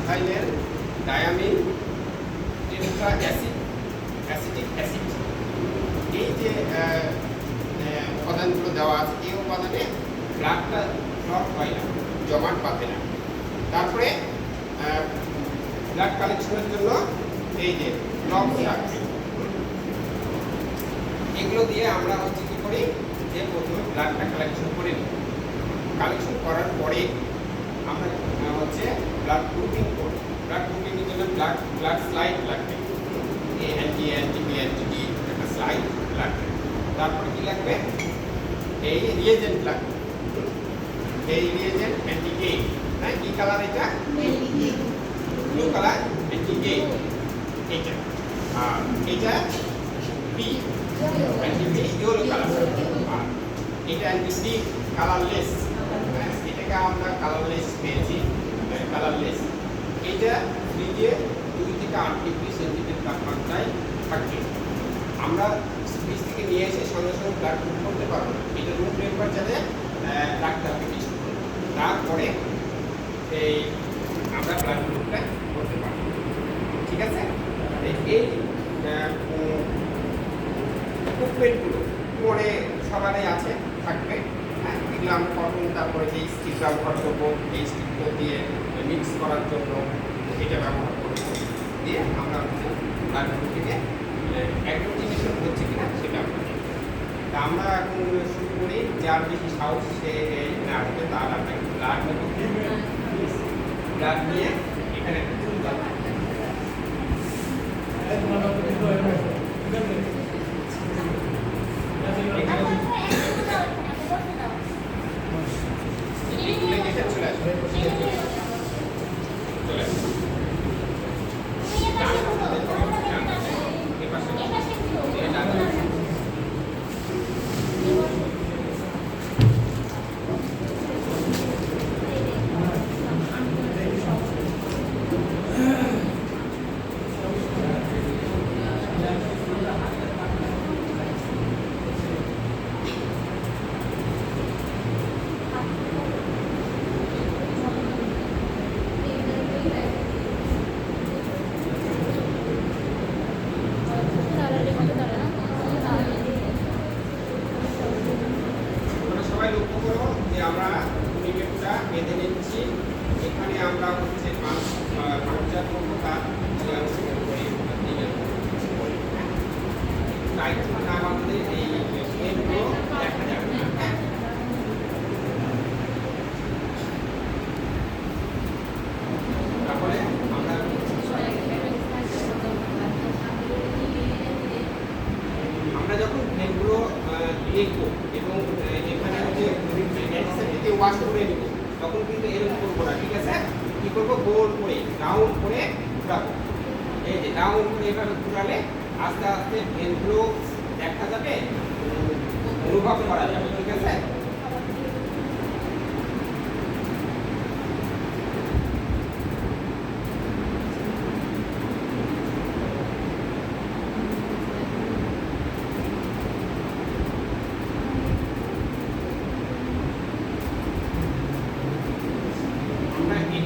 ইথাইলের diamine tetra acetic acid. এই যে উপাদানগুলো দেওয়া আছে, এই উপাদানে ব্লাডটা ক্লট হয় না, জমাট বাঁধে না। তারপরে ব্লাড কালেকশনের জন্য এই যে গ্লভস লাগবে, এগুলো দিয়ে আমরা হচ্ছে কি করি যে প্রথমে ব্লাডটা কালেকশন করে নিই। কালেকশন করার পরে আমরা হচ্ছে ব্লাড গ্রুপিং করি। ব্লাড গ্রুপিংয়ের জন্য ব্লাড স্লাইড লাগবে, A anti anti B anti D একটা স্লাইড লাগবে। তারপরে কি লাগবে, এই রিয়েজেন্ট লাগবে, এই রিয়েজেন্ট অ্যান্টি এ, হ্যাঁ কি কালার এটা, ব্লু কালার অ্যান্টি এ এটা, আর এটা B anti B yellow colour, আর এটা অ্যান্টি সি কালারলেস, এটাকে আমরা কালারলেস পেয়েছি, কালারলেস। এটা ফ্রিজে 2 থেকে 8 ডিগ্রি সেন্টিগ্রেড তাপমাত্রায় থাকবে। আমরা ফ্রিজ থেকে নিয়ে এসে সঙ্গে সঙ্গে ব্লাড গ্রুপ করতে পারবো না, এটা রুম টেম্পারেচারে রাখতে হবে কিছু, তারপরে এই আমরা ব্লাড গ্রুপটা করতে পারবো। ঠিক আছে, এই ইকুইপমেন্টগুলো পরে সবারই আছে, থাকবে। এগুলো আমরা কখন তারপরে যে স্টিক ব্যবহার করবো, এই স্টিকগুলো দিয়ে মিক্স করার জন্য এটা ব্যবহার করবো, দিয়ে আমরা হচ্ছে ব্লাড গ্রুপ থেকে অ্যাগ্রিগেশন হচ্ছে কিনা সেটা আমরা দেখব। তা আমরা এখন শুরু করি, যার বেশি সাহস সে না হতে তার আমরা ব্লাড নেব, ব্লাড নিয়ে এখানে আমরা ইউনিটটা বেঁধে নিচ্ছি। এখানে আমরা হচ্ছে পাঁচটা করবোটা টাইট না বাঁধলে এই এগুলো দেখা যাবে না। তাহলে আমরা যখন এগুলো লিখবো এবং এখানে হচ্ছে ওয়াশ করে নিব, তখন কিন্তু এরকম করবো না। ঠিক আছে, কি করবো, গোল করে রাউন্ড করে ঘুরাবো। এই যে রাউন্ড করে এভাবে ঘুরালে আস্তে আস্তে ভেনগুলো দেখা যাবে, অনুভব করা যাবে। ঠিক আছে,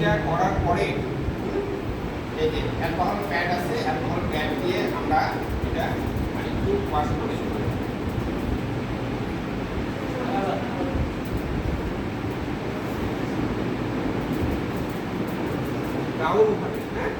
এটা করার পরে এই যে অ্যালকোহল প্যাড আছে, অ্যালকোহল প্যাড দিয়ে আমরা এটা মানে একটু ওয়াশ করে নেব। রাউন্ড হবে, হ্যাঁ